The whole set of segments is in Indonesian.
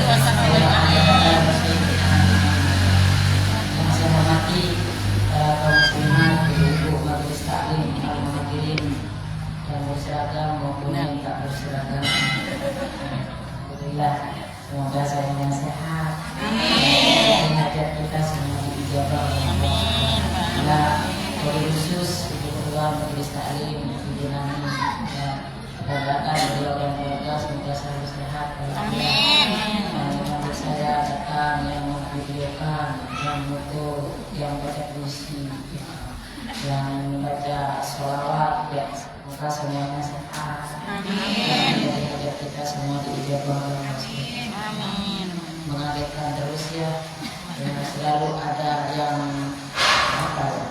saya hormati kaum muslimat, ibu-ibu majelis taklim, al-muhajirin yang berseragam maupun yang tak berseragam. Alhamdulillah, semoga semuanya sehat. Amin. Hajat kita semua dijabah oleh Allah. Ya, wabil khusus ibu ketua majelis taklim, ibu Nani, ya, mudah-mudahan beliau dan keluarga semoga selalu sehat. Amin. Saya datang yang memvideokan, yang foto, yang baca puisi, yang membaca sholawat, ya, semoga semuanya sehat. Amin. Dan hajat kita semua diijabah oleh Allah. Amin. Mengagetkan terus ya, selalu ada yang apa ya,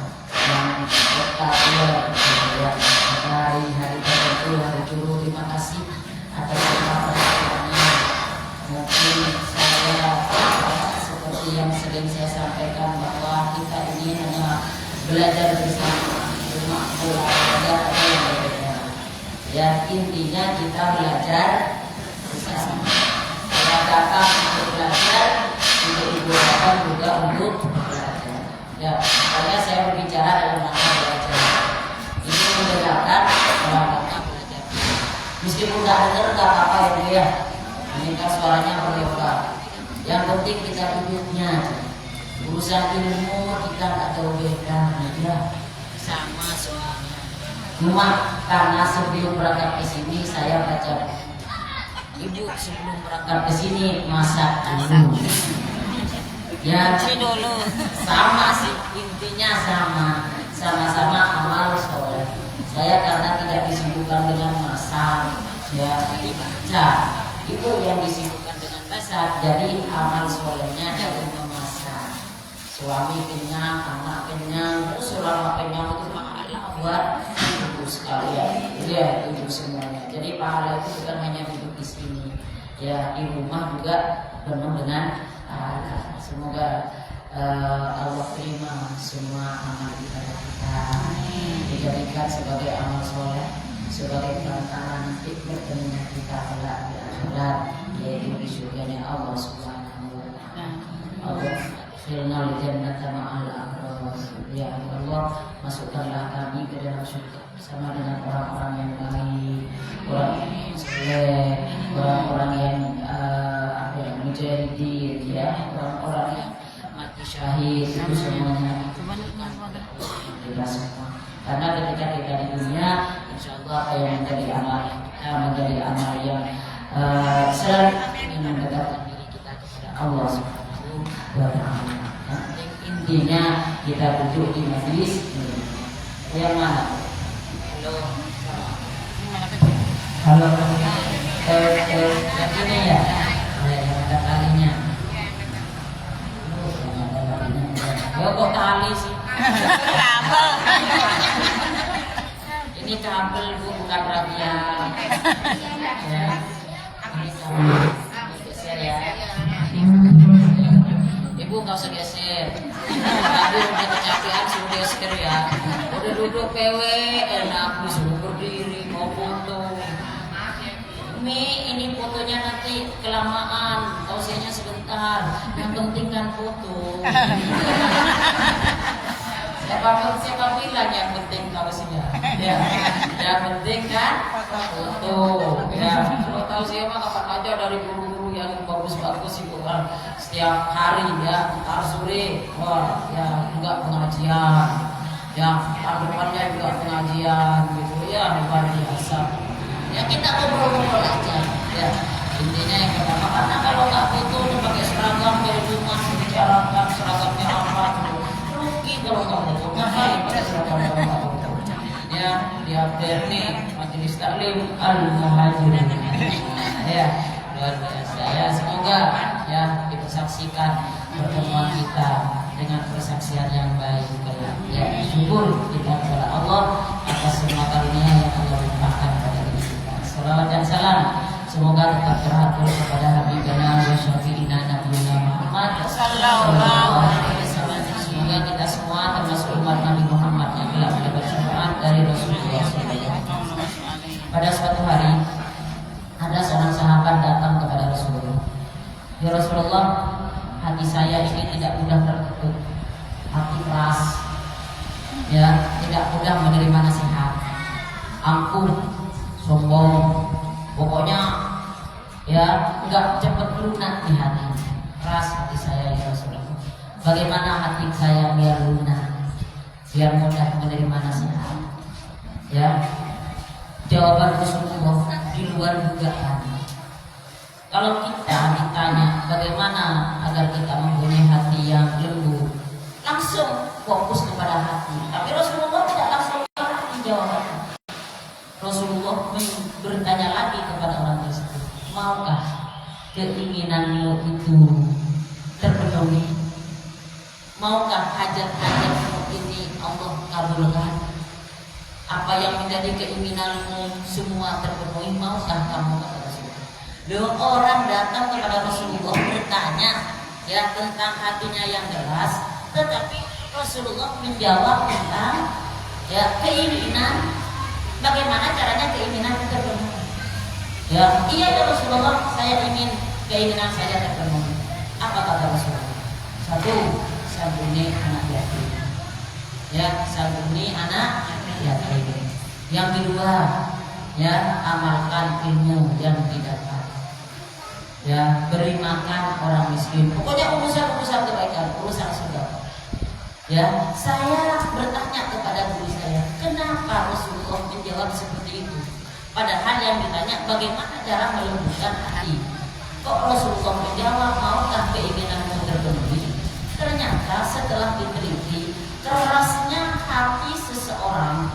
yang letak ya, hari-hari tertentu, hari dulu. Terima kasih atas perhatiannya. Mungkin saya seperti yang sering saya sampaikan bahwa kita ini hanya belajar bersama, cuma belajar ada yang berbeda. Ya, intinya kita belajar bersama. Kita datang untuk belajar, untuk ibu datang juga untuk belajar. Ya, makanya saya berbicara dalam rangka belajar. Ini membedakan dalam rangka belajar. Meskipun nggak dengar nggak apa-apa ya Bu ya. Ini kan suaranya berlebar. Yang penting kita duduknya. Urusan ilmu kita nggak jauh beda, ya sama semuanya. Cuma karena sebelum berangkat ke sini saya baca. Ibu sebelum berangkat ke sini masak dulu. Ya dulu. Sama sih, intinya sama-sama amal soleh. Saya karena tidak disibukkan dengan masak, ya baca. Itu yang disibukkan dengan masak, jadi amal solehnya dari memasak. Suami kenyang, anak kenyang, terus selama kenyang itu pahala buat ibu sekalian, ya ibu semuanya. Jadi pahala itu bukan hanya duduk di sini, ya di rumah juga penuh dengan pahala. Semoga Allah terima semua amal ibadah kita, dijadikan sebagai amal soleh, sebagai perantaraan nanti bertemunya kita kelak di akhirat, yaitu di surganya Allah Subhanahu wa Ta'ala. Allah firnal jannata ma'al abrar. Ya Allah, masukkanlah kami ke dalam surga bersama dengan orang-orang yang baik, orang yang soleh, orang-orang yang mujahidin, ya, orang-orang yang mati syahid, itu semuanya kita semua. Karena ketika kita di dunia, insya Allah apa yang menjadi amal kita menjadi amal yang selalu ingin mendekatkan diri kita kepada Allah Subhanahu wa Ta'ala. Intinya kita duduk di majlis ini. Yang mana? Halo. Yang ini ya. Yang ada talinya. Ya kok tali sih? Kabel. Ini kabel Bu, bukan radial. Ya. Ini kabel. Geser ya. Ibu nggak usah geser. Tapi udah kecapean suruh geser ya. Udah duduk PW enak, disuruh berdiri mau foto. Ini fotonya nanti kelamaan, tausiahnya sebentar. Yang penting kan foto. Siapa bilang yang penting tausiah? Ya, yang penting kan foto. Ya, kalau tausiah mah kapan aja dari guru-guru yang bagus-bagus itu kan setiap hari ya, ntar sore, wah ya enggak pengajian. Ya, depannya juga pengajian gitu ya, luar biasa. Ya kita ngobrol-ngobrol aja, ya intinya yang pertama, karena kalau nggak foto pakai seragam dari rumah dibicarakan seragamnya apa, rugi kalau nggak foto. Ngapain pakai seragam kalau nggak foto? Ya di update nih majelis taklim al-muhajirin. Ya luar biasa ya, semoga ya kita saksikan pertemuan kita dengan persaksian yang baik. Ya syukur kita kepada Allah atas semua karunia yang Allah limpahkan pada diri kita. Salawat dan salam semoga tetap teratur kepada Habibana wa Syafi'ina Nabiyina Muhammad sallallahu alaihi wasallam. Semoga kita semua termasuk umat Nabi Muhammad yang telah mendapat syafaat dari Rasulullah SAW. Pada suatu hari ada seorang sahabat datang kepada Rasulullah. Ya Rasulullah, hati saya ini tidak mudah tertutup, hati keras, ya, tidak mudah menerima nasihat, angkuh, sombong, pokoknya ya nggak cepat lunak di hati, keras hati saya ya Rasulullah. Bagaimana hati saya biar lunak, biar mudah menerima nasihat? Ya, jawaban Rasulullah di luar dugaan. Kalau kita ditanya bagaimana agar kita mempunyai hati yang lembut, langsung fokus kepada hati. Tapi Rasulullah tidak langsung ke hati jawabannya. Rasulullah bertanya lagi kepada orang tersebut, maukah keinginanmu itu terpenuhi? Maukah hajat-hajatmu ini Allah kabulkan? Apa yang menjadi keinginanmu semua terpenuhi? Maukah kamu? Kata Rasulullah. Dua orang datang kepada Rasulullah bertanya ya tentang hatinya yang jelas, tetapi Rasulullah menjawab tentang ya keinginan, bagaimana caranya keinginan itu terpenuhi. Ya, iya ya Rasulullah, saya ingin keinginan saya terpenuhi. Apa kata Rasulullah? Satu, santuni anak yatim. Ya, santuni anak yatim. Yang kedua, ya amalkan ilmu yang didapat. Ya, beri makan orang miskin. Pokoknya urusan-urusan kebaikan, urusan surga. Ya, saya bertanya kepada guru saya, kenapa Rasulullah menjawab seperti itu? Padahal yang ditanya bagaimana cara melembutkan hati. Kok Rasulullah menjawab maukah keinginanmu terpenuhi? Ternyata setelah diteliti, kerasnya hati seseorang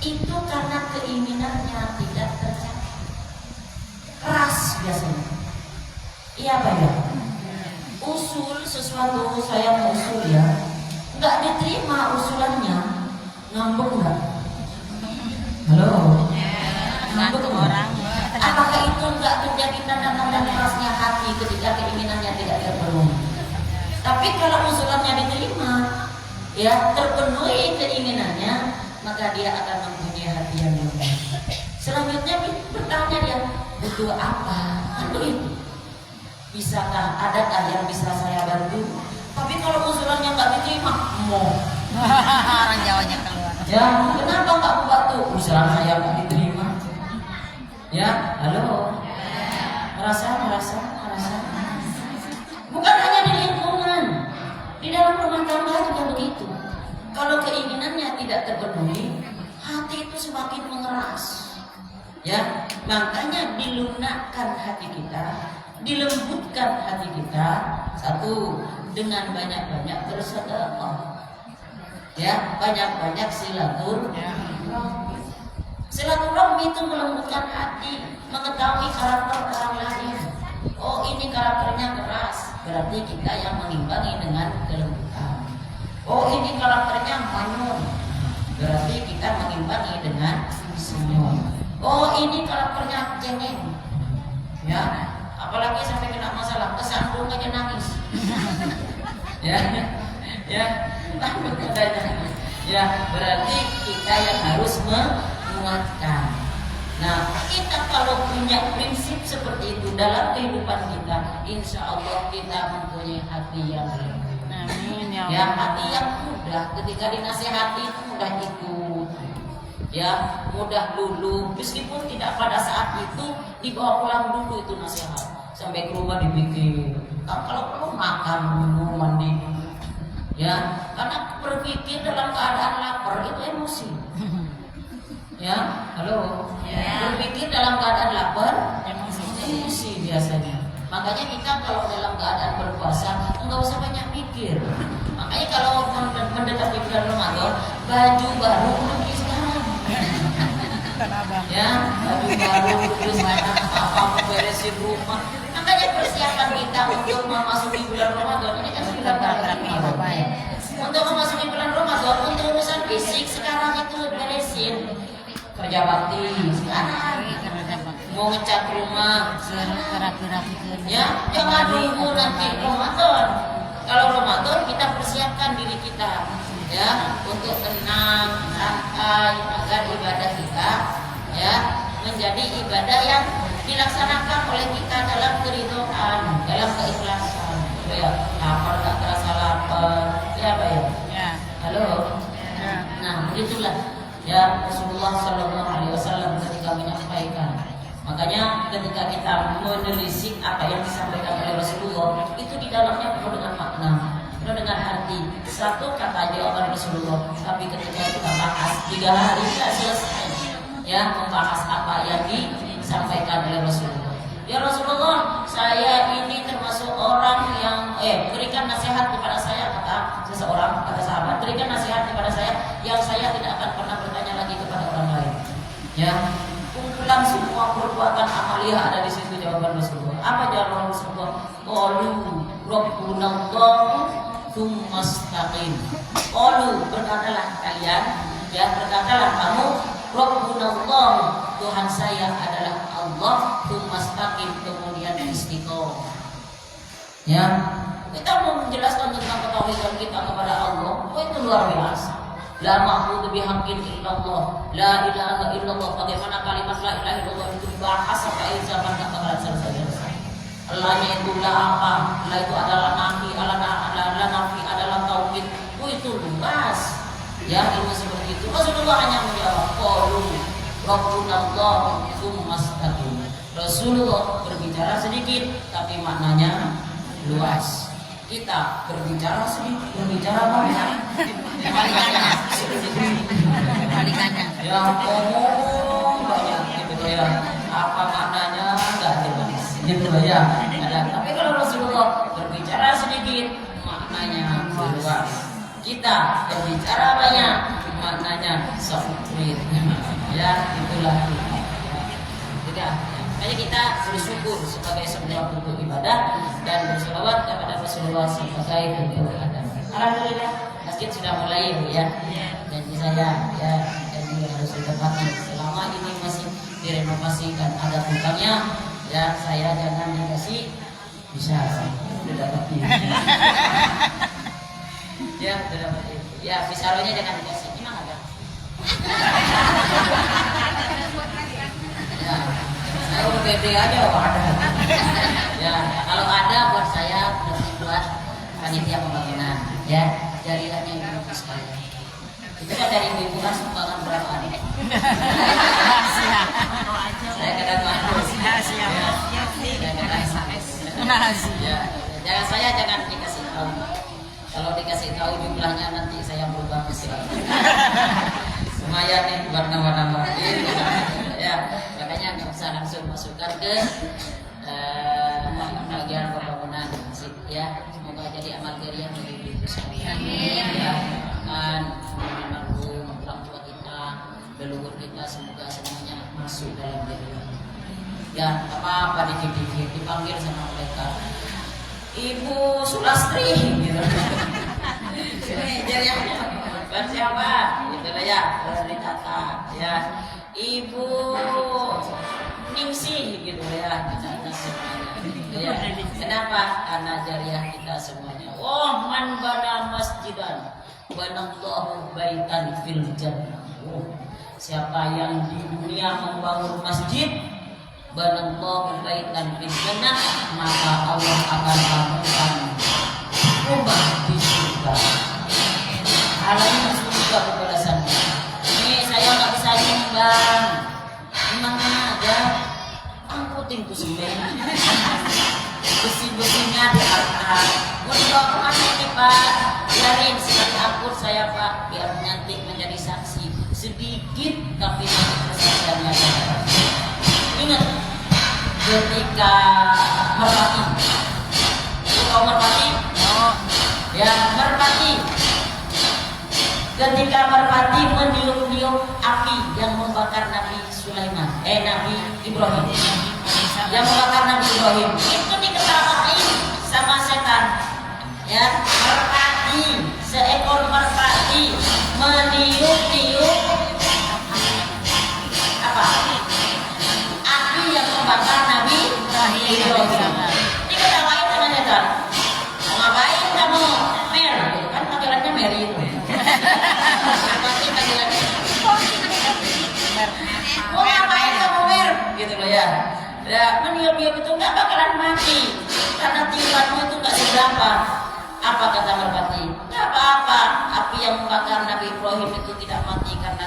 itu karena keinginannya tidak tercapai. Keras biasanya. Iya Pak ya. Usul sesuatu saya mau usul ya, nggak diterima usulannya, ngambek nggak? Halo. Ngambek orang. Apakah itu nggak menjadi tanda-tanda kerasnya hati ketika keinginannya tidak terpenuhi? Tapi kalau usulannya diterima, ya terpenuhi keinginannya, maka dia akan mempunyai hati yang lembut. Selanjutnya bertanya dia, butuh apa? Tentu itu. Bisakah, adakah yang bisa saya bantu? Tapi kalau usulannya nggak diterima, mau orang Jawanya keluar. Ya, kenapa nggak membantu? Usulan saya nggak diterima. Ya, halo. Merasa. Bukan hanya di lingkungan, di dalam rumah tangga juga begitu. Kalau keinginannya tidak terpenuhi, hati itu semakin mengeras. Ya, makanya dilunakkan hati kita, dilembutkan hati kita. Satu, dengan banyak-banyak bersedekah. Ya, banyak-banyak silaturahmi. Silaturahmi itu melembutkan hati, mengetahui karakter orang lain. Oh, ini karakternya keras, berarti kita yang mengimbangi dengan kelembutan. Oh, ini karakternya manyun, berarti kita mengimbangi dengan senyum. Oh, ini karakternya cengeng. Ya, apalagi sampai kena masalah, kesandung aja nangis. Ya, berarti kita yang harus menguatkan. Nah, kita kalau punya prinsip seperti itu dalam kehidupan kita, insya Allah kita mempunyai hati yang lembut. Ya, hati yang mudah, ketika dinasihati itu mudah ikut. Ya, mudah luluh, meskipun tidak pada saat itu dibawa pulang dulu itu nasihat. Sampai ke rumah dipikir, kalau perlu makan dulu, mandi dulu. Ya, karena berpikir dalam keadaan lapar itu emosi. Ya, halo. Ya. Berpikir dalam keadaan lapar, emosi biasanya. Makanya kita kalau dalam keadaan berpuasa enggak usah banyak mikir. Makanya kalau mendekati bulan Ramadan, baju baru beli sekarang. Ya, baju baru beli sekarang, apa beresin rumah. Makanya persiapan kita untuk memasuki bulan Ramadan ini kan sudah berapa. Untuk memasuki bulan Ramadan, untuk urusan fisik sekarang itu beresin. Kerja bakti sekarang, mau ngecat rumah, ya jangan nunggu nanti Ramadan. Kalau Ramadan kita persiapkan diri kita, ya untuk tenang, santai agar ibadah kita, ya menjadi ibadah yang dilaksanakan oleh kita dalam keridhaan, dalam keikhlasan. Ya, lapar tak terasa lapar, ya Pak ya. Ya. Halo. Ya. Nah, begitulah ya Rasulullah Shallallahu Alaihi Wasallam ketika menyampaikan. Makanya ketika kita menelisik apa yang disampaikan oleh Rasulullah, itu di dalamnya penuh dengan makna, penuh dengan arti. Satu kata jawaban Rasulullah, tapi ketika kita bahas 3 hari tidak selesai. Ya, membahas apa yang disampaikan oleh Rasulullah. Ya Rasulullah, saya ini termasuk orang yang berikan nasihat kepada saya, kata seseorang, kata sahabat, berikan nasihat kepada saya yang saya tidak akan pernah bertanya lagi kepada orang lain. Ya, kumpulan semua perbuatan amaliyah ada di situ jawaban Rasulullah. Apa jawaban Rasulullah? Qalu rabbunallahu tsumastaqim. Qalu, berkatalah kalian, ya berkatalah kamu, rabbunallahu, Tuhan saya adalah Allah, tsumastaqim, kemudian istiqomah. Ya, kita mau menjelaskan tentang ketauhidan kita kepada Allah, itu luar biasa. La ma'budu bihaqqin illallah, la ilaha illallah. Bagaimana kalimat la ilaha illallah itu dibahas sampai akhir zaman tak bakalan selesai. Allahnya itu la apa? La itu adalah nafi, ala nafi adalah tauhid. Itu luas. Ya, ilmu seperti itu. Rasulullah hanya menjawab, qalu rabbunallahu tsumastaqim. Rasulullah berbicara sedikit tapi maknanya luas. Kita berbicara sedikit, berbicara banyak. Kebalikannya. Ya ngomong banyak gitu ya. Apa maknanya enggak jelas. Gitu ya. Tapi kalau Rasulullah berbicara sedikit, maknanya luas. Kita berbicara banyak, maknanya sempit. Ya, itulah kita. Tidak. Makanya kita bersyukur sebagai sebuah bentuk ibadah dan berselawat kepada Rasulullah sebagai bentuk ibadah. Alhamdulillah, masjid sudah mulai ya. Janji saya ya, janji harus ditepati. Selama ini masih direnovasi dan ada hutangnya, ya saya jangan dikasih bisa sudah dapat. Ya, sudah dapat. Ya, pisaronya jangan dikasih. Gimana kan? Ya. Saya udah pede aja ada. Ya, kalau ada buat saya berarti buat panitia pembangunan. Ya, jariahnya ibu sekalian. Itu kan dari ibu kan sumbangan berapa nih? Saya kadang malu. Saya kadang ya, jangan saya jangan dikasih tahu. Kalau dikasih tahu jumlahnya nanti saya berubah besar. Lumayan nih warna-warna ya, makanya nggak usah langsung masukkan ke bagian pembangunan masjid ya. Semoga jadi amal jariah bagi ibu sekalian. Ya, kan almarhum orang tua kita, leluhur kita, semoga semuanya masuk dalam jariah. Ya, apa dikit-dikit dipanggil sama mereka. Ibu Sulastri gitu. Jariahnya buat siapa? Gitu lah ya, harus ditata ya. Ibu Ningsih gitu ya, ya. Kenapa? Karena jariah kita semuanya. Oh, man bana masjidan, banallahu baitan fil jannah. Oh, siapa yang di dunia membangun masjid, banallahu baitan fil jannah, maka Allah akan bangunkan rumah di surga. Alamnya surga pembalasannya. Ini saya nggak bisa nyumbang, gimana aja angkutin tuh semen, besi-besinya diangkat. Mau dibawa kemana ini Pak? Biarin sekali angkut saya Pak, biar nanti menjadi saksi sedikit tapi nanti kesaksiannya. Ingat ketika merpati, tahu merpati? Ya, merpati. Ketika merpati meniup-niup api yang membakar Nabi Sulaiman, Nabi Ibrahim, yang membakar Nabi Ibrahim, itu diketawain sama setan. Ya, merpati, seekor merpati meniup-niup apa? Api yang membakar Nabi Ibrahim. Diketawain sama setan. Ngapain kamu, Mer? Kan panggilannya Mary itu. Merpati panggilannya. Mau ngapain kamu, Mer? Gitu loh ya. Ya, meniup-niup itu nggak bakalan mati karena tiupanmu itu nggak seberapa. Apa kata merpati? Nggak apa-apa. Api yang membakar Nabi Ibrahim itu tidak mati karena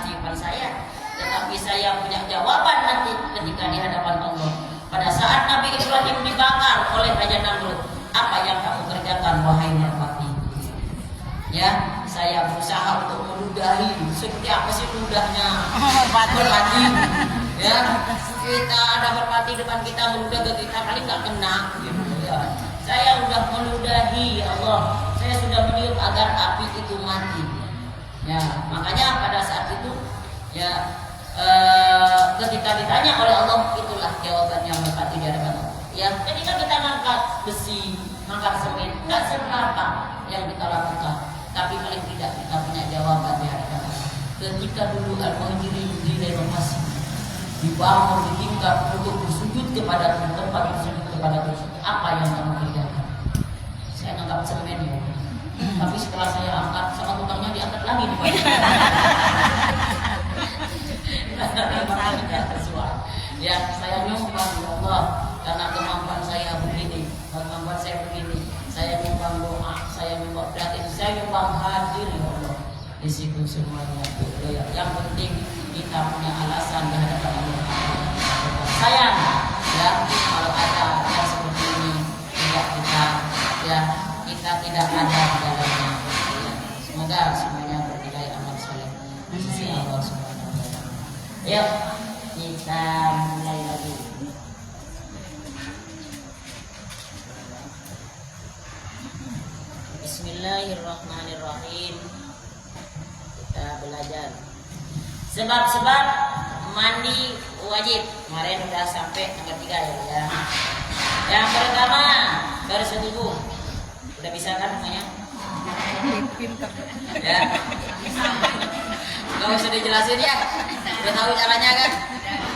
tiupan saya, tetapi saya punya jawaban nanti ketika di hadapan Allah. Pada saat Nabi Ibrahim dibakar oleh Raja Namrud, apa yang kamu kerjakan wahai merpati? Ya, saya berusaha untuk meludahi seperti apa sih ludahnya merpati. Ya, kita ada merpati depan kita meludah ke kita kali nggak kena. Gitu, ya. Saya sudah meludahi ya Allah. Saya sudah meniup agar api itu mati. Ya, makanya pada saat itu ya ketika ditanya oleh Allah, itulah jawabannya merpati di hadapan Allah. Ya, ketika kita ngangkat besi, ngangkat semen, nggak seberapa yang kita lakukan, tapi paling tidak kita punya jawaban di hadapan Allah. Ketika dulu Al-Muhajirin berdiri renovasi, dibangun, ditingkat untuk bersujud kepada tempat bersujud kepada Tuhan, apa yang kamu kerjakan? Saya ngangkat semen ya. Tapi setelah saya angkat, sama tukangnya diangkat lagi di bawah. Ya, saya nyumbang ya Allah karena kemampuan saya begini, kemampuan saya begini. Saya nyumbang doa, saya nyumbang gratis, saya nyumbang hadir ya Allah. Di situ semuanya ya. Yang penting kita punya alasan di hadapan Allah. Sayang ya kalau ada yang seperti ini tidak kita tidak ada di dalamnya. Ya. Semoga semuanya berkait amal soleh di sisi Allah Subhanahu wa taala. Yuk kita mulai lagi. Bismillahirrahmanirrahim. Kita belajar sebab-sebab mandi wajib. Kemarin udah sampai nomor 3 ya. Yang pertama bersetubuh. Udah bisa kan semuanya? Ya. Gak usah dijelasin ya. Udah tahu caranya kan?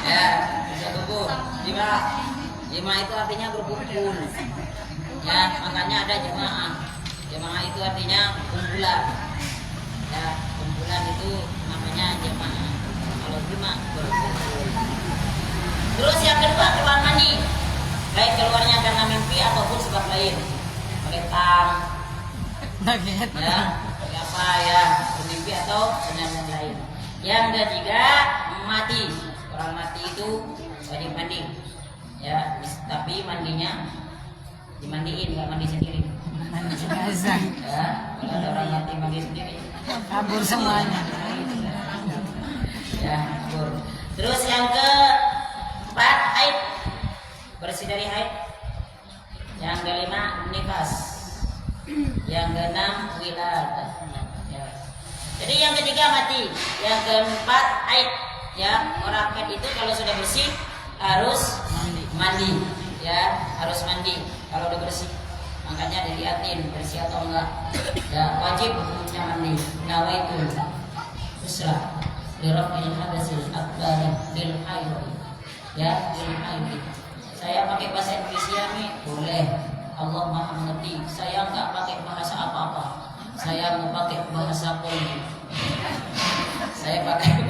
Ya, bersetubuh. Jima itu artinya berkumpul. Ya, makanya ada jemaah. Jemaah itu artinya kumpulan. Ya, kumpulan itu namanya jemaah. Kalau jemaah berkumpul. Terus yang kedua keluar mani, baik keluarnya karena mimpi ataupun sebab lain, pakai tang, ya, apa ya, bermimpi atau dengan yang lain. Yang ketiga mati, orang mati itu wajib mandi, ya, tapi mandinya dimandiin, nggak mandi sendiri. Ya, kalau ada orang mati mandi sendiri, kabur semuanya. Ya, kabur. Terus yang keempat haid, bersih dari haid. Yang kelima nifas. Yang keenam wiladah. Ya. Jadi yang ketiga mati, yang keempat haid. Ya, orang haid itu kalau sudah bersih harus mandi. Ya, harus mandi kalau udah bersih. Makanya dilihatin bersih atau enggak. Ya, wajib hukumnya mandi. Nawaitul usra lirafil hadasil akbar lil haid. Ya, lil haid. Saya pakai bahasa Indonesia nih, boleh. Allah Maha mengerti. Saya enggak pakai bahasa apa-apa. Saya mau pakai bahasa politik. Saya pakai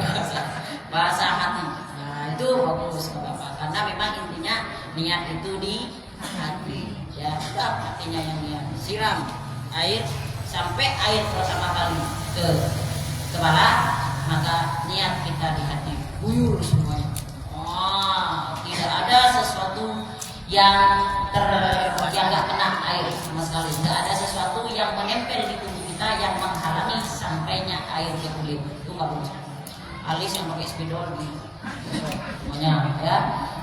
bahasa hati. Nah, itu bagus Bapak. Karena memang intinya niat itu di hati. Ya, sudah artinya yang niat. Siram air sampai air pertama kali ke kepala, maka niat kita di hati. Buyur semuanya. Tidak ada sesuatu yang nggak kena air sama sekali. Tidak ada sesuatu yang menempel di tubuh kita yang menghalangi sampainya air ke kulit. Itu nggak boleh. Alis yang pakai spidol di semuanya, ya.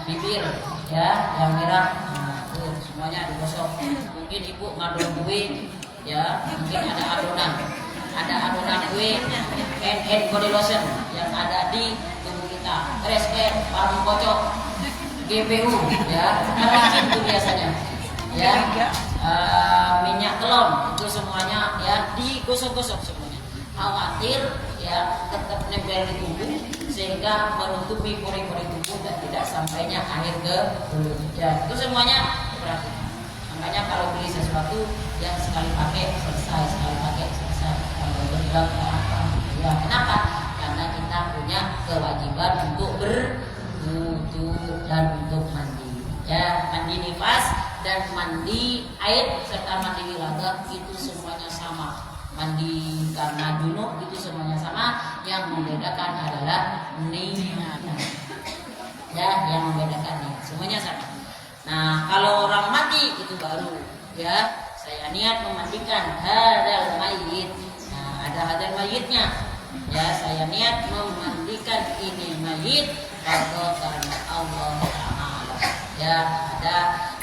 Bibir, ya, yang merah, nah, tuh semuanya digosok. Mungkin ibu ngadon kue, ya, mungkin ada adonan kue, hand body lotion yang ada di tubuh kita. Resken, parfum kocok, GPU, ya, racun itu biasanya, ya, minyak telon itu semuanya ya digosok-gosok semuanya. Khawatir ya tetap nempel di tubuh sehingga menutupi pori-pori tubuh dan tidak sampainya air ke mulut. Ya, itu semuanya diperhatikan. Makanya kalau beli sesuatu yang sekali pakai selesai, sekali pakai selesai. Kalau berbilang apa? Ya, kenapa? Karena kita punya kewajiban untuk berwudu. itu dan untuk mandi. Ya, mandi nifas dan mandi haid serta mandi wiladah itu semuanya sama. Mandi karena junub itu semuanya sama. Yang membedakan adalah niat. Ya, yang membedakan niat. Semuanya sama. Nah, kalau orang mati itu baru ya, saya niat memandikan hadal mayit. Nah, ada hadal mayitnya. Ya, saya niat memandikan ini mayit karena Allah Ta'ala. Ya, ada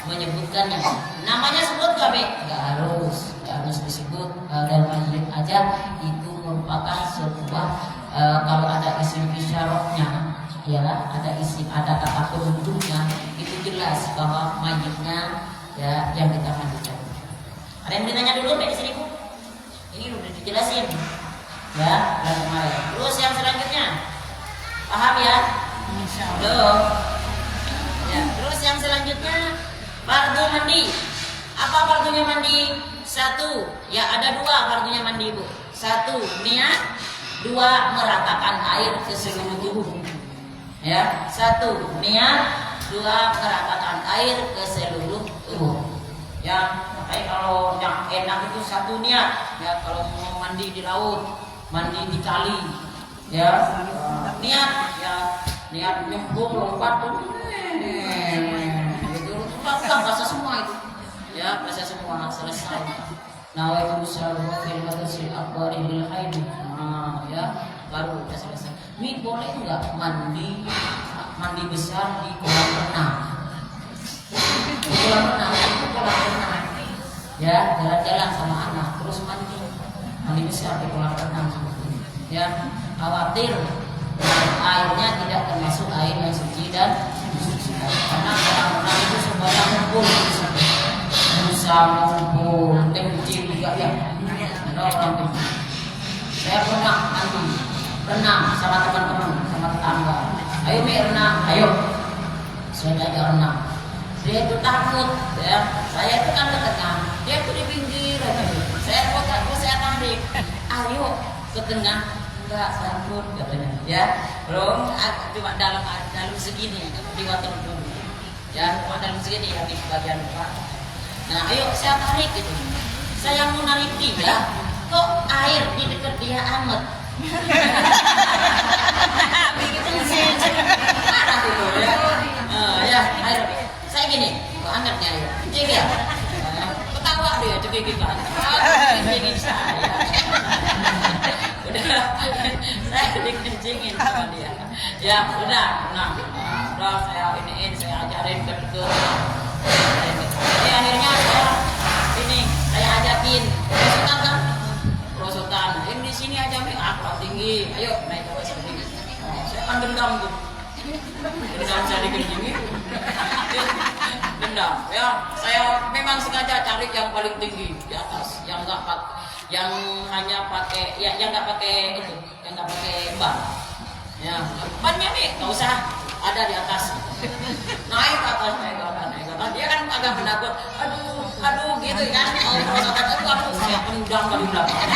menyebutkannya. Namanya sebut kami? Enggak harus disebut hadal mayit aja. Itu merupakan sebuah kalau ada isim isyarahnya, ya, ada kata penduduknya, itu jelas bahwa mayitnya ya yang kita mandikan. Ada yang ditanya dulu di sini, Bu? Ini udah dijelasin. Ya, dan kemarin. Terus yang selanjutnya, paham ya? Belum. Ya, terus yang selanjutnya fardu mandi. Apa fardunya mandi? Satu, ya ada dua fardunya mandi, Bu. Satu, niat. Dua, meratakan air ke seluruh tubuh. Ya, satu, niat. Dua, meratakan air ke seluruh tubuh. Ya, makanya kalau yang enak itu satu niat. Ya, kalau mau mandi di laut, mandi di kali, ya niat, ya niat nyemplung lompat tuh, itu bahasa semua itu, ya bahasa semua selesai. Nah, itu usaha film si akbar bil haid, nah ya baru udah selesai. Ini boleh nggak mandi besar di kolam renang? Kolam renang, ya jalan-jalan sama anak terus mandi besar di kolam renang, ya khawatir airnya tidak termasuk air yang suci dan mensucikan, karena kolam renang itu semuanya ngumpul, busa ngumpul, kencing juga ya, ada orang kencing. Saya pernah mandi renang sama teman-teman, sama tetangga. Ayo Mi renang, ayo. Saya ajak renang. Dia itu takut, ya. Saya itu kan ke tengah, dia itu di pinggir aja. Saya tarik, ayo ke tengah, enggak takut katanya, ya. Belum, cuma dalam segini, di waterboom, ya, cuma dalam segini ya di bagian depan. Nah, ayo saya tarik gitu. Saya mau narik dia, kok air di dekat dia amat. Marah itu ya. Ya, air. Saya gini, kok angetnya air. Kencing ya. Ketawa dia cekik kan. Kencingin saya. Udah, saya dikencingin sama dia. Ya, udah. Nah, udah saya saya ajarin betul. Jadi akhirnya saya ajakin prosotan kan, prosotan. Yang di sini aja nih, aku tinggi. Ayo naik ke sini. Saya kan dendam tuh. Dendam saya dikencingin. Dendam. Ya, saya memang sengaja cari yang paling tinggi di atas, yang hanya pakai, yang nggak pakai itu, yang nggak pakai ban. Ya, bannya nih nggak usah ada di atas. Naik ke atas. Dia kan agak menakut. Aduh gitu kan. Mau prosotan aduh saya pendam dari belakang.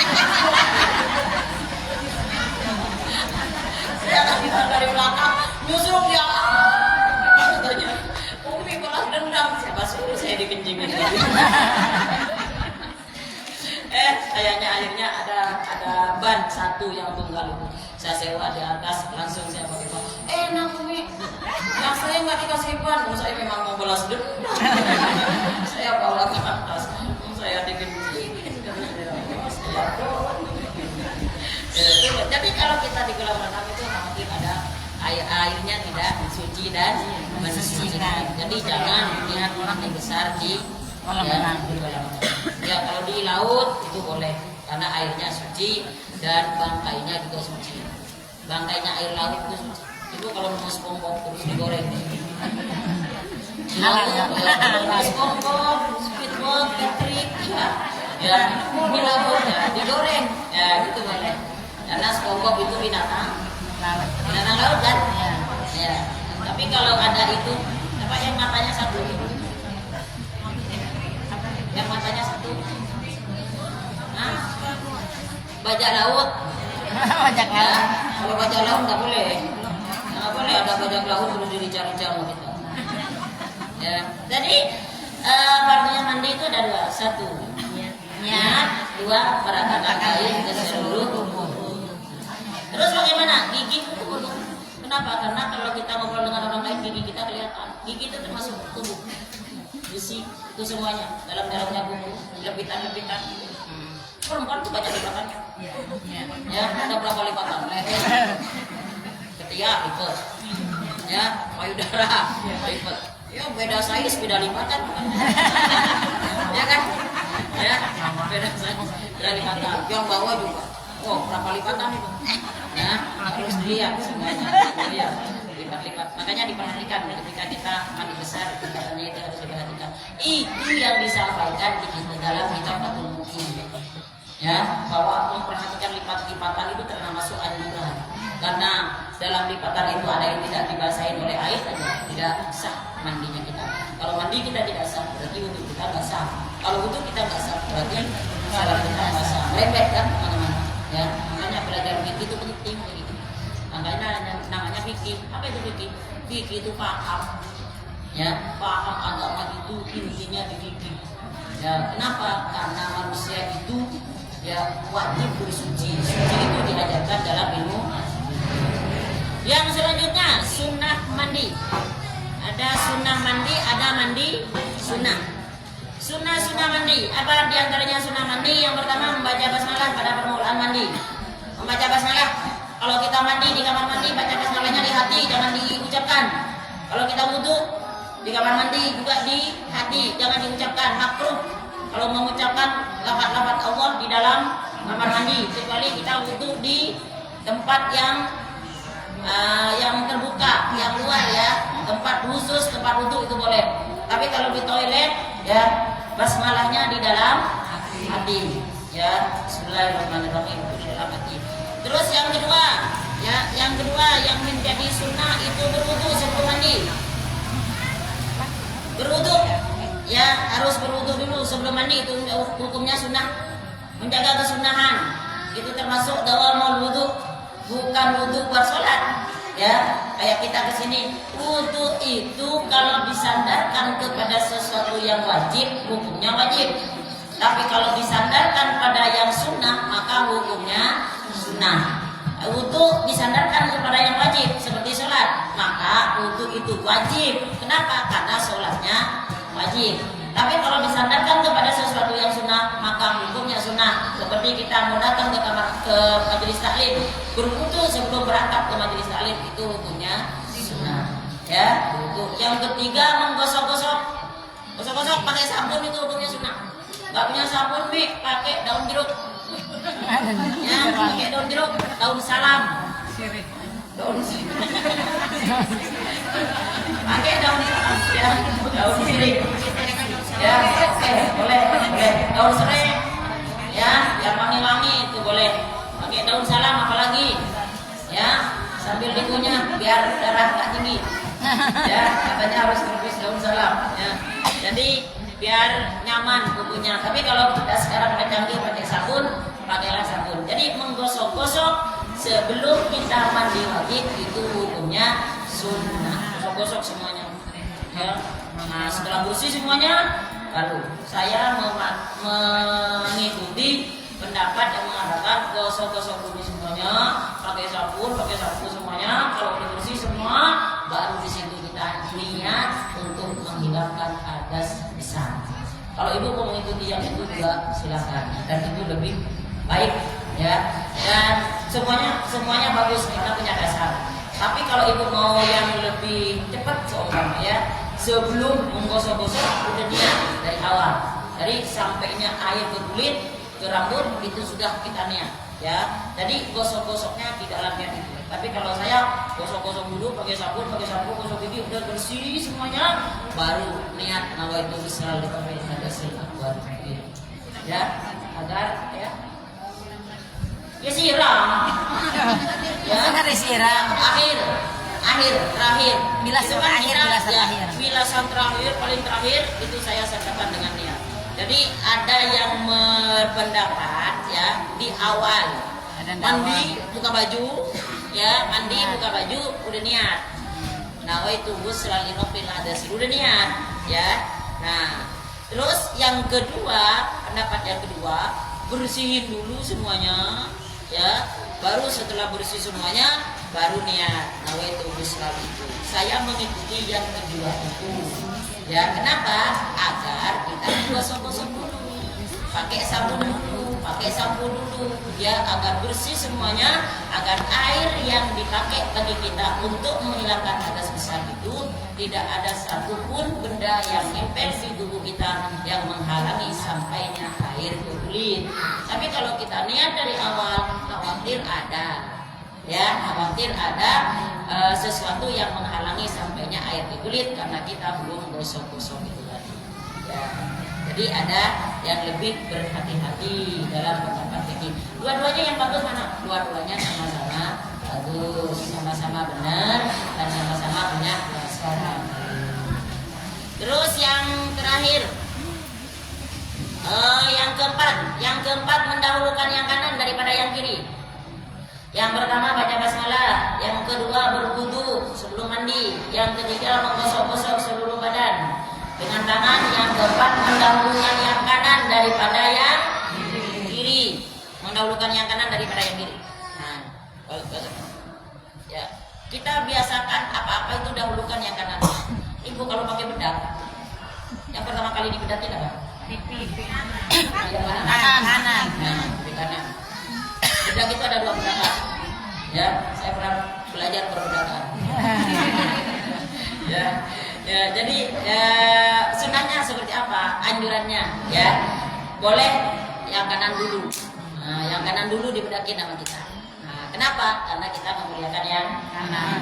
Saya dari belakang nyusul dia. Katanya, Umi balas dendam. Siapa suruh saya dikencingin lagi. Sayangnya akhirnya ada ban satu yang tunggal itu. Saya sewa di atas, langsung saya pakai ban. Enak Umi. Yang saya nggak dikasih ban, saya memang mau balas dendam. Saya bawa ke atas, saya dikencingin karena saya jadi kalau kita di kolam renang itu mungkin ada airnya tidak suci dan mensucikan. Jadi jangan lihat orang yang besar di kolam renang. Ya kalau di laut itu boleh karena airnya suci dan bangkainya juga suci. Bangkainya air laut itu suci. Itu kalau mau SpongeBob terus digoreng. SpongeBob, Squidward, Patrick, ya di laut ya digoreng, ya gitu boleh. Karena SpongeBob itu binatang laut kan. Ya. Tapi kalau ada itu apa yang matanya satu, yang matanya satu, bajak laut. Bajak laut. Kalau bajak laut nggak boleh. boleh ada bajak laut terus dicari-cari kita. Ya, jadi fardunya mandi itu ada dua, satu niat, dua meratakan air ke seluruh tubuh. Terus bagaimana? Gigi itu berhubung. Kenapa? Karena kalau kita ngobrol dengan orang lain, gigi kita kelihatan. Gigi itu termasuk tubuh. Besi itu semuanya dalam-dalamnya kuku, lepitan-lepitan. Perempuan itu banyak lipatannya. Ya, ada berapa lipatan? Leher, ketiak lipat. Ya, payudara lipat. Ya, beda size, beda lipatan. Ya kan? Ya, beda size, beda lipatan. Yang bawah juga. Oh, berapa lipatan itu? Ya, harus dilihat semuanya. Ya, lipat-lipat. Makanya diperhatikan ketika kita mandi besar, lipatannya itu harus diperhatikan. Itu yang disampaikan di dalam kitab Fathul Mu'in. Ya, bahwa memperhatikan lipat-lipatan itu termasuk anjuran. Karena dalam lipatan itu ada yang tidak dibasahin oleh air saja, tidak sah mandinya kita. Kalau mandi kita tidak sah, berarti wudhu kita nggak sah. Kalau wudhu kita nggak sah, berarti salat kita nggak sah. Lembek kan teman-teman? Ya, makanya belajar fikih itu penting begitu. Makanya namanya fikih. Apa itu fikih? Fikih itu paham. Ya, paham agama itu intinya di fikih. Ya, kenapa? Karena manusia itu ya wajib bersuci. Suci itu diajarkan dalam ilmu. Yang selanjutnya sunnah mandi. Ada sunnah mandi, ada mandi sunnah. Sunnah mandi. Apa diantaranya sunnah mandi? Yang pertama membaca basmalah pada permulaan mandi. Membaca basmalah. Kalau kita mandi di kamar mandi, baca basmalahnya di hati, jangan diucapkan. Kalau kita wudhu di kamar mandi juga di hati, jangan diucapkan. Makruh kalau mengucapkan lafaz-lafaz Allah di dalam kamar mandi, kecuali kita wudhu di tempat yang terbuka, yang luar ya, tempat khusus, tempat wudhu itu boleh. Tapi kalau di toilet ya basmalahnya di dalam hati ya. Bismillahirrahmanirrahim. Terus yang kedua yang menjadi sunnah itu berwudhu sebelum mandi. Berwudhu ya, harus berwudhu dulu sebelum mandi, itu hukumnya sunnah. Menjaga kesunahan itu termasuk dawamul wudhu, bukan wudhu buat sholat. Ya, kayak kita kesini, wudhu itu kalau disandarkan kepada sesuatu yang wajib, hukumnya wajib. Tapi kalau disandarkan pada yang sunnah, maka hukumnya sunnah. Wudhu disandarkan kepada yang wajib, seperti sholat, maka wudhu itu wajib. Kenapa? Karena sholatnya wajib. Tapi kalau disandarkan kepada sesuatu yang sunnah, maka hukumnya sunnah. Seperti kita mau datang ke majelis taklim, berwudu sebelum berangkat ke majelis taklim, itu hukumnya sunnah. Ya, wudu. Yang ketiga menggosok-gosok, gosok-gosok pakai sabun, itu hukumnya sunnah. Gak punya sabun, pakai daun jeruk. Ya, pakai daun jeruk, daun salam. Daun pakai daun salam, ya, daun sirik. Ya, boleh. Daun serai, ya, yang wangi-wangi itu boleh. Pakai daun salam apalagi, ya, sambil dikunyah biar darah tak tinggi. Ya, katanya harus merebus daun salam. Ya, jadi biar nyaman kukunya. Tapi kalau kita sekarang canggih pakai sabun, pakailah sabun. Jadi menggosok-gosok sebelum kita mandi wajib itu hukumnya sunnah. Gosok-gosok semuanya. Ya. Nah, setelah bersih semuanya, baru saya mengikuti pendapat yang mengatakan gosok-gosok dulu semuanya, pakai sabun semuanya. Kalau udah bersih semua, baru di situ kita niat untuk menghilangkan hadas besar. Kalau ibu mau mengikuti yang itu juga silakan, dan itu lebih baik ya. Dan semuanya bagus, kita punya dasar. Tapi kalau ibu mau yang lebih cepat seumpama ya, sebelum menggosok-gosok udah niat dari awal. Dari sampainya air ke kulit, ke rambut itu sudah kita niat ya. Jadi gosok-gosoknya di dalamnya itu. Tapi kalau saya gosok-gosok dulu pakai sabun, gosok gigi udah bersih semuanya, baru niat nawaitu bismillah lillahi hadasil akbar ya, agar ya siram ya, siram terakhir bilasan terakhir paling terakhir itu saya sertakan dengan niat. Jadi ada yang berpendapat ya di awal mandi buka baju ya, mandi buka baju udah niat. nawaitu ghusla li raf'il hadas, udah niat ya. Nah, terus yang kedua, pendapat yang kedua, bersihin dulu semuanya ya, baru setelah bersih semuanya baru niat nawaitu ghusla itu. Saya mengikuti yang kedua itu ya. Kenapa? Agar kita gosok-gosok dulu, pakai sabun dulu ya, agar bersih semuanya, agar air yang dipakai bagi kita untuk menghilangkan hadas besar itu tidak ada satupun benda yang nempel di tubuh kita yang menghalangi sampainya air ke kulit. Tapi kalau kita niat dari awal, khawatir ada sesuatu yang menghalangi sampainya air ke kulit karena kita belum gosok-gosok itu tadi ya. Jadi ada yang lebih berhati-hati dalam pendapat fikih. Dua-duanya yang bagus mana? Dua-duanya sama-sama bagus, sama-sama benar dan sama-sama punya dasar. Terus yang terakhir, yang keempat mendahulukan yang kanan daripada yang kiri. Yang pertama baca basmalah, yang kedua berwudu sebelum mandi, yang ketiga menggosok-gosok seluruh badan dengan tangan, yang keempat mendahulukan yang kanan daripada yang kiri, mendahulukan yang kanan daripada yang kiri. Nah, ya, kita biasakan apa-apa itu dahulukan yang kanan. Ibu kalau pakai bedak, yang pertama kali dibedakin apa? Yang kanan. Nah, di kanan. Bedak itu ada dua pendapat. Ya, saya pernah belajar perbedakan. Ya, jadi sunahnya seperti apa? Anjurannya, ya, boleh yang kanan dulu. Nah, yang kanan dulu dibedakin sama kita. Nah, kenapa? Karena kita memuliakan yang kanan.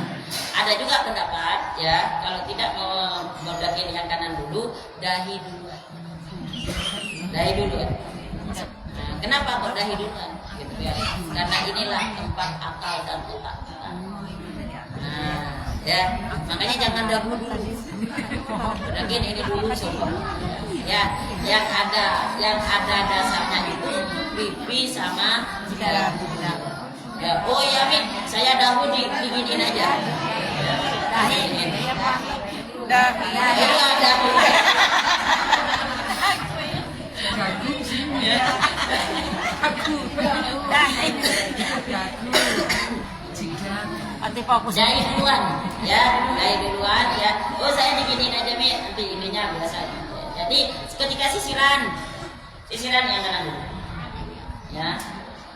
Ada juga pendapat, ya, kalau tidak mau bedakin yang kanan dulu, dahi duluan. Nah, kenapa kok dahi duluan? Gitu ya. Karena inilah tempat akal dan otak kita. Nah, ya, makanya jangan dahulu dulu. Bedakin ini dulu coba. Ya, yang ada dasarnya itu pipi sama dahi. Ya, oh ya Min, saya dahulu diginiin aja. Dahi. Dahi duluan, ya. Oh saya diginiin aja Mi, nanti ininya biasa. Jadi ketika sisiran yang kanan dulu, ya,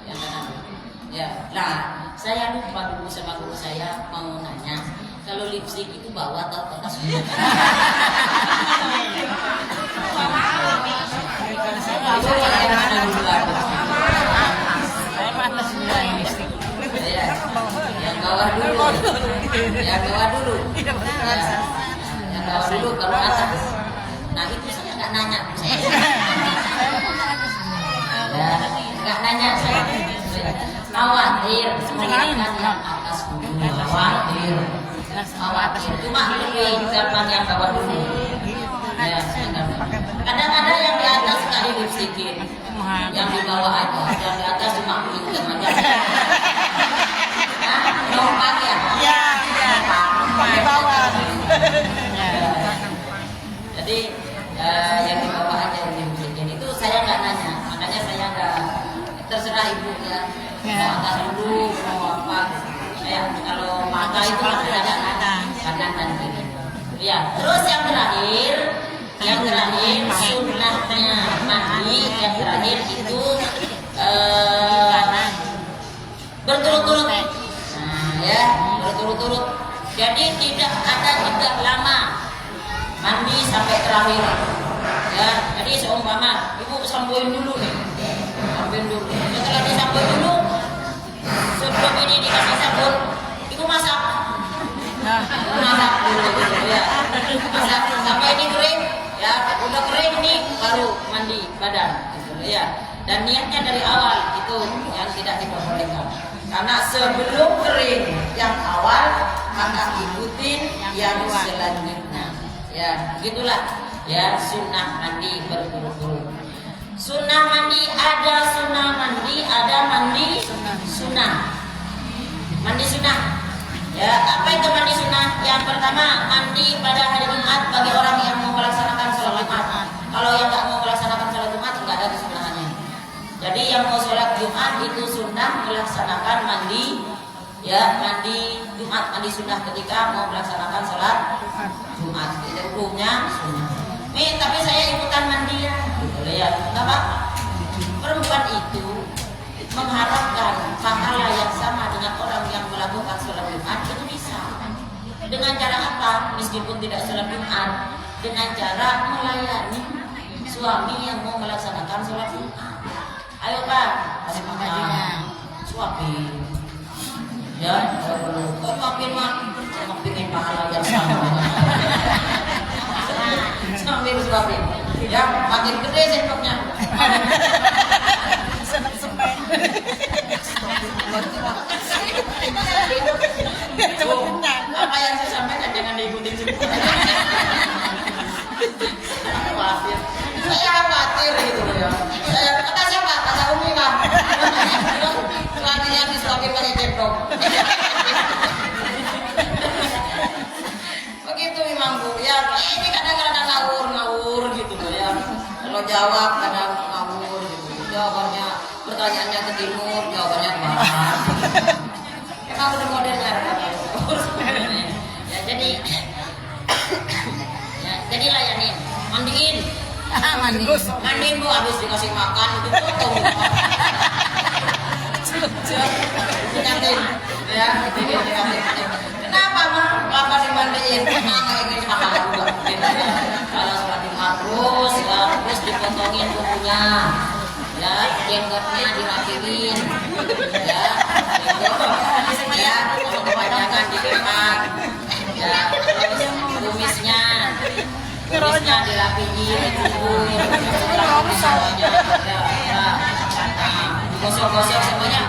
yang kanan dulu. Ya, nah saya lupa dulu sama guru saya mau nanya, kalau lipstik itu bawah atau atas? Yang bawah dulu. Yang bawah dulu kalau atas. Nah itu saya nggak nanya. Nggak nanya saya. Khawatir mengingatkan yang atas dulu. Khawatir. Cuma lebih gampang yang bawah dulu. Ya, kadang-kadang yang di atas nggak dilipstikin, yang di bawah aja, yang di atas cuma pinjam aja. Numpang ya? Iya, di bawah. Jadi yang di bawah aja yang dilipstikin itu saya nggak nanya, makanya saya nggak, terserah ibu ya. Mau atas dulu, mau apa? Kalau mata itu ada kanan dan kiri. Ya, terus yang terakhir sunnahnya mandi yang terakhir itu berturut-turut. Nah, ya, berturut-turut. Jadi tidak ada jeda lama mandi sampai terakhir. Ya, jadi seumpama ibu sampoin dulu nih, sampoin dulu. Setelah disampoin dulu, sebelum ini dikasih sabun, ibu masak. Masak dulu ya. Masak sampai ini kering. Ya, udah kering nih baru mandi badan gitu ya. Dan niatnya dari awal itu yang tidak diperbolehkan. Karena sebelum kering yang awal maka ikutin yang selanjutnya. Ya, gitulah. Ya, sunnah mandi berturut-turut. Sunnah mandi, ada mandi sunnah. Mandi sunnah. Ya, apa itu mandi sunnah? Yang pertama, mandi pada hari Jumat bagi orang yang mau melaksanakan sholat Jumat. Kalau yang nggak mau melaksanakan sholat Jumat, nggak ada kesunahannya. Jadi yang mau sholat Jumat itu sunnah melaksanakan mandi, ya mandi Jumat, mandi sunnah ketika mau melaksanakan sholat Jumat. Itu hukumnya sunnah. Nih, tapi saya ikutan mandi ya, boleh ya? Nggak apa? Perempuan itu mengharapkan pahala yang sama dengan orang yang melakukan sholat Jumat itu bisa. Dengan cara apa? Meskipun tidak sholat Jumat, dengan cara melayani suami yang mau melaksanakan sholat Jumat. Ayo Pak, kasih makan, suapin. Ya, kalau suapin mah, mau bikin pahala yang sama. Sambil suapin. Ya, makin gede sendoknya. Senang semen. Apa yang saya sampaikan jangan diikutin semua. Khawatir. Saya khawatir gitu ya. Saya kata siapa? Kata Umi Pak. Suaminya disuapin pakai cendol. Begitu memang Bu. Ya ini kadang-kadang ngawur gitu ya. Kalau jawab kadang ngawur gitu. Jawabannya pertanyaannya ke timur, jawabannya ke barat. Emang udah modelnya ya jadi layanin, mandiin, mandiin Bu, habis dikasih makan itu potong. Dikatin, ya, dikatin. Kenapa mah? Kenapa dimandiin? Kenapa ingin pahala juga? Kalau sholat Jumat terus, ya, terus dipotongin kukunya. Ya, jenggotnya dirapiin, ya, ya, kalau kepanjangan dikepak, ya, terus kumisnya dirapiin, gosok-gosok semuanya,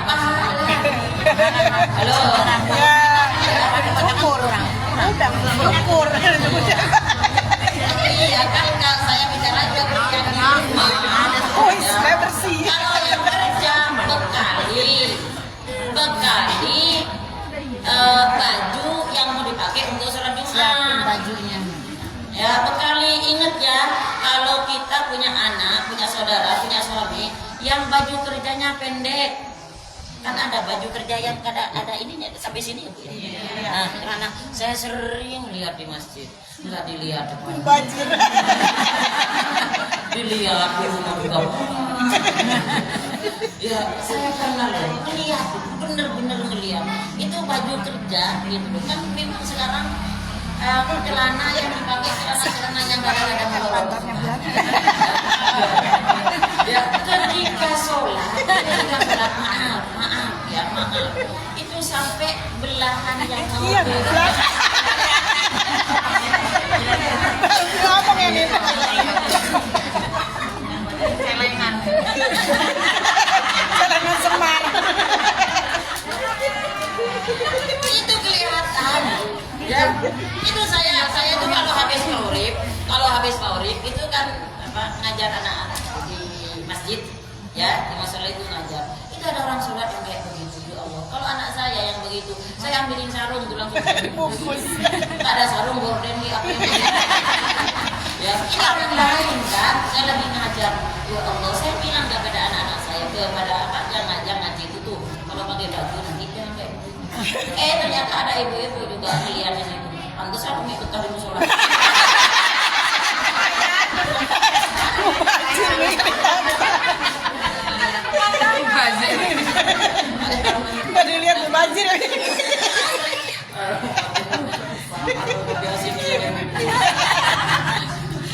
halo, ukur. Iya kan, kalau saya bicara juga kerja di rumah. Saya bersih. Kalau yang kerja bekali baju yang mau dipakai untuk sholat Jumat. Bajunya. Ya bekali, ingat ya, kalau kita punya anak, punya saudara, punya suami yang baju kerjanya pendek, kan ada baju kerja yang ada ininya sampai sini ya Bu ya. Nah, karena saya sering lihat di masjid, nggak dilihat depan. Banjir. Dilihat di rumah juga. Ya saya pernah melihat, bener-bener ngelihat itu baju kerja gitu kan. Memang sekarang celana yang dipakai celana yang kadang-kadang melorotnya. Ya ketika sholat maaf itu sampai belahan yang Iya, belakang. Ngomong ini. Celengan semar. Itu kelihatan. Ya, itu saya tuh kalau habis maghrib itu kan ngajar anak-anak di masjid, ya di masalah itu ngajar. Itu ada orang sholat yang kayak begitu, ya Allah. Kalau anak saya yang begitu, saya ambilin sarung tuh langsung bungkus. Tak ada sarung gorden di apa yang ya, ini orang lain kan, saya lagi ngajar. Ya Allah, saya bilang kepada anak-anak saya, kepada yang ngajar ngaji itu tuh, kalau pakai baju nanti jangan kayak begitu. Ternyata ada ibu-ibu juga lihat di situ. Pantes aku ikut tadi musola. Nggak dilihat banjir.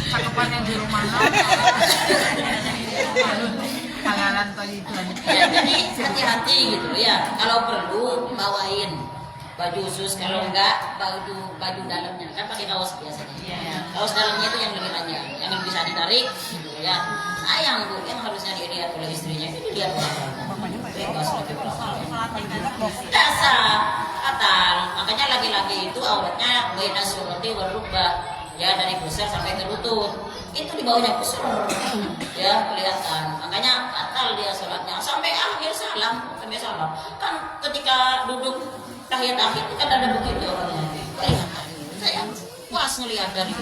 Cakepan yang di rumah pangalan tadi itu. Ya, jadi hati-hati gitu ya. Kalau perlu bawain baju khusus, kalau enggak baju dalamnya kan pakai kaos biasanya. Kaos dalamnya itu yang lebih panjang, yang bisa ditarik gitu ya. Sayang Bu, yang harusnya dilihat oleh istrinya itu dilihat bebas lagi dasar fatal. Makanya laki-laki itu auratnya baina surati wal rukbah, ya dari pusar sampai ke lutut. Itu di bawahnya kusur, ya kelihatan. Makanya fatal dia sholatnya sampai akhir salam, Kan ketika duduk tahiyat akhir kan ada begitu orangnya. Saya puas ngelihat dari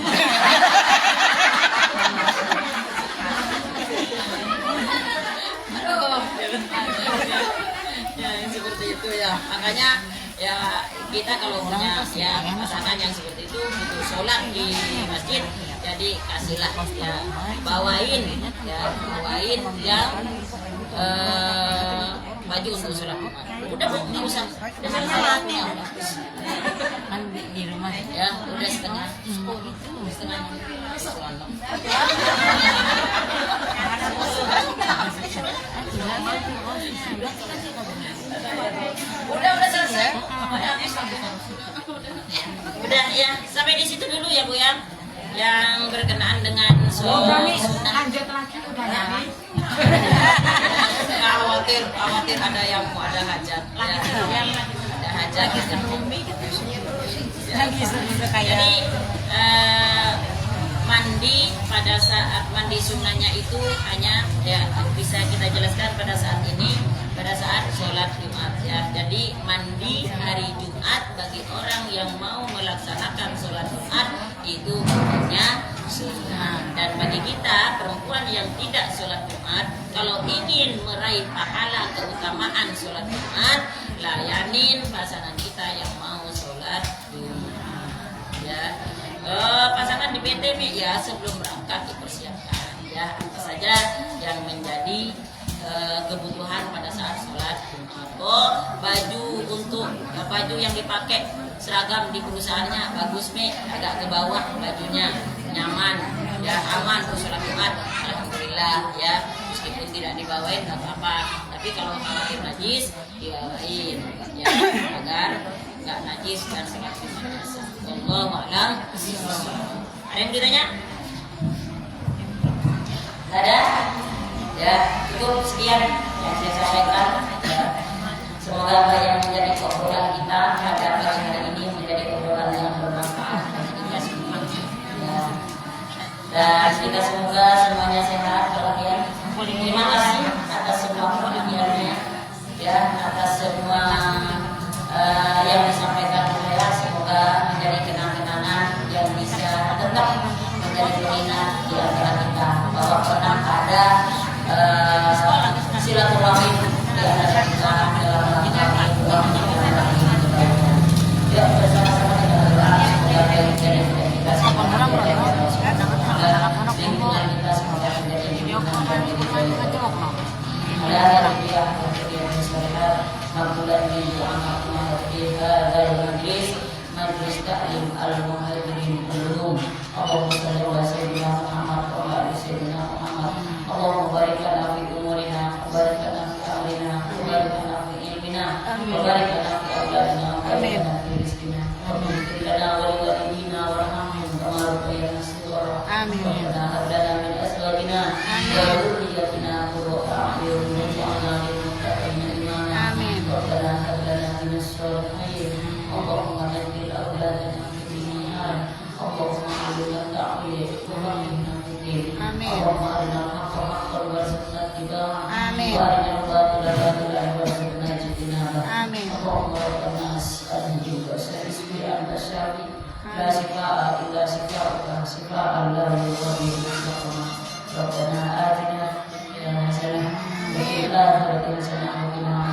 aduh ya seperti itu ya, makanya ya kita kalau punya ya pasangan yang seperti itu butuh sholat di masjid, jadi kasihlah ya, bawain yang baju untuk sholat Jumat. Udah bu, nggak usah, udah sholatnya udah di rumah. ya, udah setengah. Udah selesai. Udah ya, sampai di situ dulu ya Bu ya. Yang berkenaan dengan Lanjut lagi udah nyari. khawatir ada yang mau ada hajat. Ya, ada hajat Jadi mandi pada saat mandi sunnahnya itu hanya ya bisa kita jelaskan pada saat ini, pada saat sholat Jumat ya. Jadi mandi hari Jumat bagi orang yang mau melaksanakan sholat Jumat itu hukumnya sunnah. Dan bagi kita perempuan yang tidak sholat Jumat, kalau ingin meraih pahala keutamaan sholat Jumat, layanin pasangan kita yang mau sholat Jumat ya. Pasangan di PTB ya sebelum berangkat dipersiapkan ya apa saja yang menjadi kebutuhan pada saat sholat Jumat. Baju yang dipakai seragam di perusahaannya bagus agak ke bawah bajunya, nyaman ya, aman untuk sholat Jumat, alhamdulillah ya, meskipun tidak dibawain nggak apa-apa, tapi kalau khawatir najis dibawain ya agar nggak najis dan sholat Jumat sah. Wallahu a'lam. Ada yang ditanya? Nggak ada? Ya, cukup sekian yang saya sampaikan. Ya. Semoga apa yang menjadi obrolan kita pada pagi hari ini menjadi obrolan yang bermanfaat bagi kita semua. Ya. Dan kita semoga semuanya sehat walafiat. Terima kasih atas semua perhatiannya, ya, atas semua yang disampaikan oleh saya. Semoga menjadi kenang-kenangan yang bisa tetap menjadi pengingat di antara kita bahwa pernah ada silaturahmi di antara kita dalam ya bersama-sama kita berdoa semoga menjadi kita semoga lingkungan kita semoga menjadi lingkungan yang majlis taklim al-muhajirin al-ulum. Allahumma salli ala sayyidina Muhammad wa ala ali sayyidina Muhammad. Allahumma barik lana fi umurina, barik lana fi amrina, barik lana fi ilmina, barik lana fi auladina, barik lana fi rizqina. Waghfir lana wa li walidina warhamhum kama rabbayana shighara. Amin. Rabbana hab lana min azwajina wa dhurriyyatina qurrata a'yun waj'alna lil muttaqina imama. Amin. Rabbana hab lana min as-salihin. Allahumma hadil auladana fi dunia. Allahumma alina ta'wil wa rahmina fiddin. Allahumma arina al-haqqa haqqan warzuqna ittiba'ah. Wa arina al-batila batilan warzuqna ijtinabah. Allahumma rabbana as'alna bismi anta syafi la shifaa illa shifauka shifaan la yughadiru saqama. Rabbana atina ya hasanah wa fil akhirati hasanah wa qina